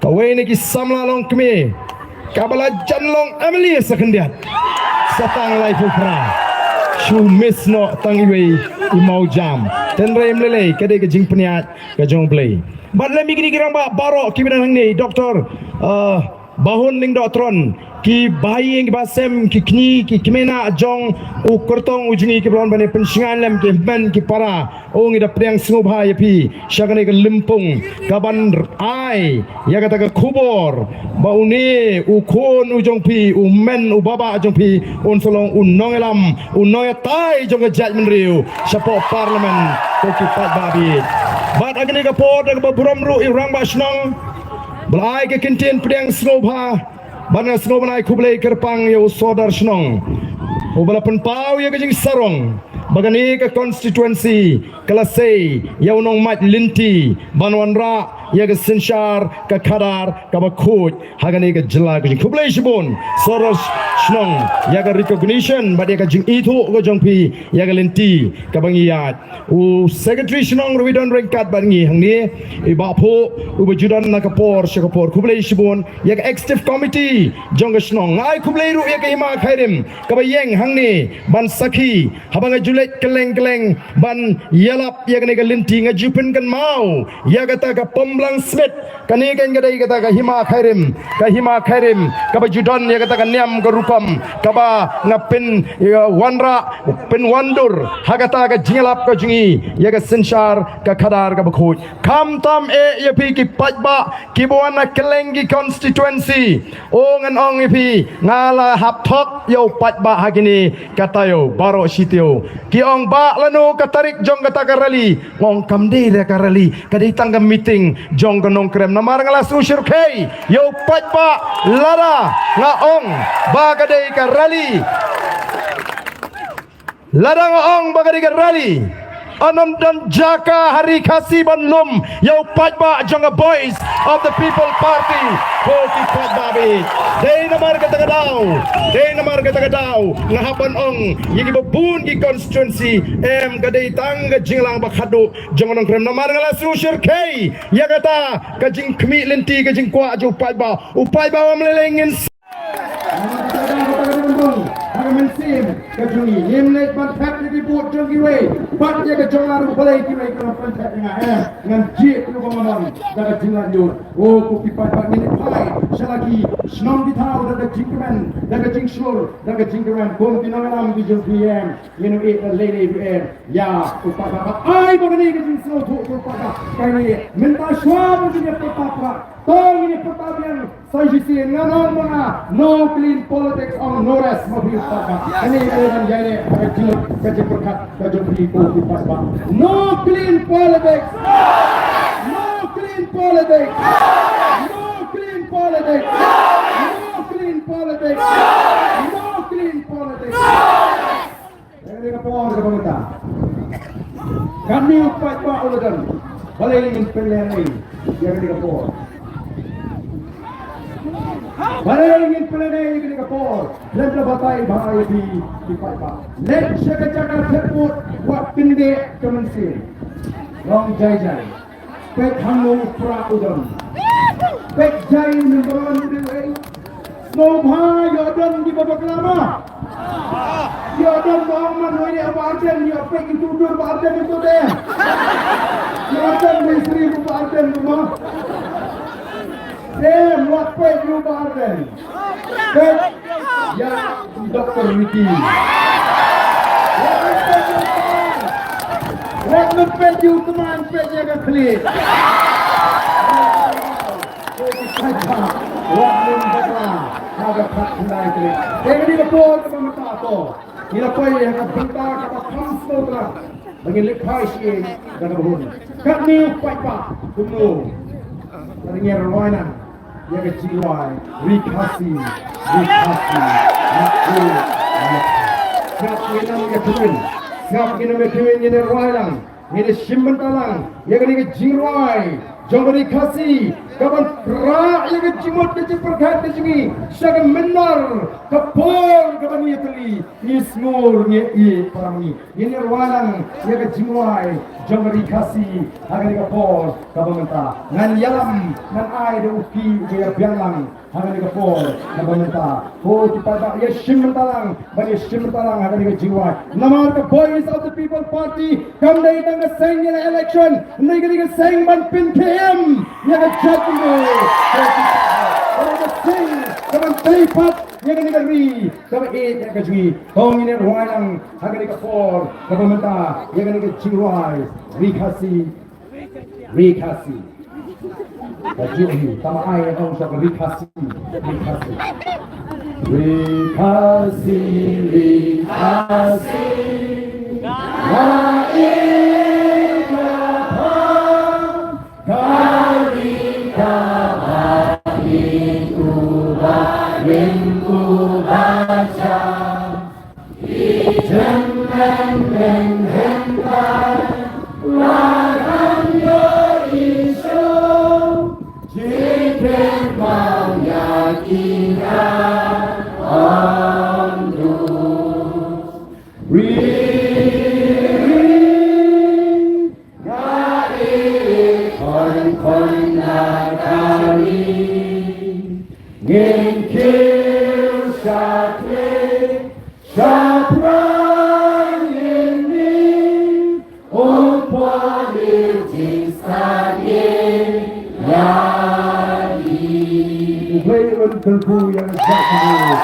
Kawai ni ki samla long kami. Kabala janlong Emily sekendiat. Satang lai fukra. Shu miss no tang iwe imau jam. Dan rem lele kade ke jing peniat ke jong play. Bat lemi kini kirang ba barok kimi nang ni doktor bahun ling doktron ki bayi ki basem ki kni ki kimena jong u kortong ujni ki blon bane pensingan lem ki ben ki para o ngi da priang sngob ha yapi syagane ke limpung kaban ai ya kata ke kubor baune u kon ujong pi u men u baba jong pi on solong un nongelam un noya tai jong ke judgment riu sapo parlimen ko ki pat babi bat agni ke pod ke buram ru irang ba snong belai ke kintin priang sngob ha bana sngob nai kublai kerpang yo sodar snong ubala penpau ya kejing sarong bagani ke constituency kelasai ya unong mat linti banwanra ya ke sinshar ke kadar ke bakut hagani ke jela kejing kublai shibun sodar snong ya ke recognition badia ke jing itu ke jongpi ya ke linti ke bangiyat u secretary snong ruidon rengkat bangi hangni ibapo u bajudan nakapor shakapor kublai shibun ya ke executive committee jong ke snong ai kublai ru ya ke hima khairim ke bayeng hangni ban sakhi habanga julet keleng-keleng ban yalap ya kene ke linti ngajupen kan mau ya kata ke pemblang smith kani kan gadai kata ke hima khairim ke bajudan ya kata ke niam ke rupam ke ba ngapin wanra pen wandur hagata ke jingalap ke jingi ya ke sinshar ke khadar ke bakhut kam tam e ya pi ki pajba ki buana kelengi constituency ngan ong pi ngala hap thok yo pajba hagini kata yo baro sitio ki ong ba lanu katarik jong kata karali ngong kamde re karali kadai tanggam meeting jong ganong krem namar ngala susur kei yo pajba lara nga ong ba kadai karali lara nga ong ba kadai karali Anam dan jaka hari kasih banlum yau pajba jong a voice of the people party koki pajbabi dei namar kata kadau ngahapan ong yigi babun ki constituency em kadai tangga jinglang bakhadu jong nong krem namar ngala susur kei ya kata kajing kemi lenti kajing kwa ju pajba upajba wa melelengin mensim kejungi nimlet bantat di buat jongi we bat ya ke jongaru balai ki we kana pantat dengan jit lu pamaman daga jingan yo ko pipat bat ni pai selagi snom di tau daga jingkeman daga jingshur daga jingkeman kon tinangalam di jpm it a lady pm ya upaka ai bagani ke jingso tu upaka kai minta shwa di upaka tong ini pertabian sajisi nganon mana no clean politics on no rest mobil paka ini kan jadi kecil kecil berkat kecil people di pasba no clean politics no clean politics no clean politics no clean politics no clean politics ini kapor ke pemerintah kami pasba uladan balik ingin pilihan ini yang di kapor Barangin pelanai ini kapor, lembra batai bahaya di pajak. Lek syakacakar terput buat pindek kemensin. Long jai, pek hangu pra udam, pek jai membawan dewi. Snobha yodam di babak lama. Yodam bawang manoi abarden, yopek itu dur abarden itu deh. Yodam istri abarden rumah. What pay you bargain? Ya, Dr. Wiki. What me pay you teman pay jaga klik. What me bata haga pat ndai klik. Jadi lapor ke mata to. Ila pay yang benta kata kamsto tra. Bagi lekai si daga bahun. Kami paipa kuno. Tadinya rawana ya kejiwai rikasi siap kita berkewin ini rawalang ini simentalang ya kini kejiwai jangan dikasih kapan ra ya kejimut kejiperkat kejengi syaga menar kapol kapan ia teli ni smur ni i parami ini rawalang ya kejiwai jong kasih hagan ka por kabamenta ngan yalam ngan ai de uki de bianglang hagan ka por kabamenta ho tipada ya shimtalang bani shimtalang hagan ka jiwa namar ka voice of the people party kam dai tang sing in election nei ka sing ban pin km ya ka chatne ka sing kaman taipat ya ka ri ka e ka jui tong ini ruang hagan ka por kabamenta ya ka jiwa Rikasi. Baju ini sama air yang usah Rikasi. Kelku yang jatuh.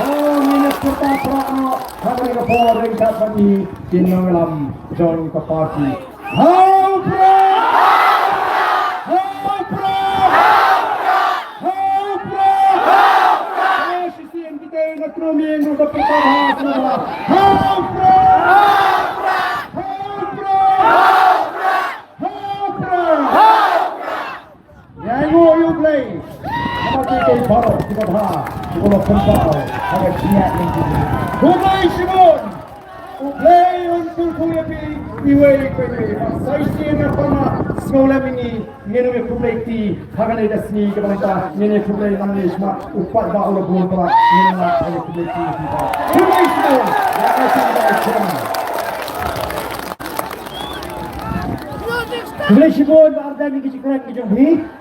Oh, minat kita prano. Kami kapor yang dapat ni kinalam join ke parti. How pro! Sisian kita yang ekonomi yang sudah pertama. How pro! You play. Kita baru kita dah kita kembali ada siap yang ini. Play Simon. Play untuk kuyapi iway kuyapi. Saya siapa pernah sekolah ini nyentuh kuyapi. Hagan ada sini kepada nyentuh kuyapi namanya semua upat bawa bola bola nyentuh kuyapi kita. Play Simon. Yang kita cuma. Play Simon. Ada ni kita kerana kita beri.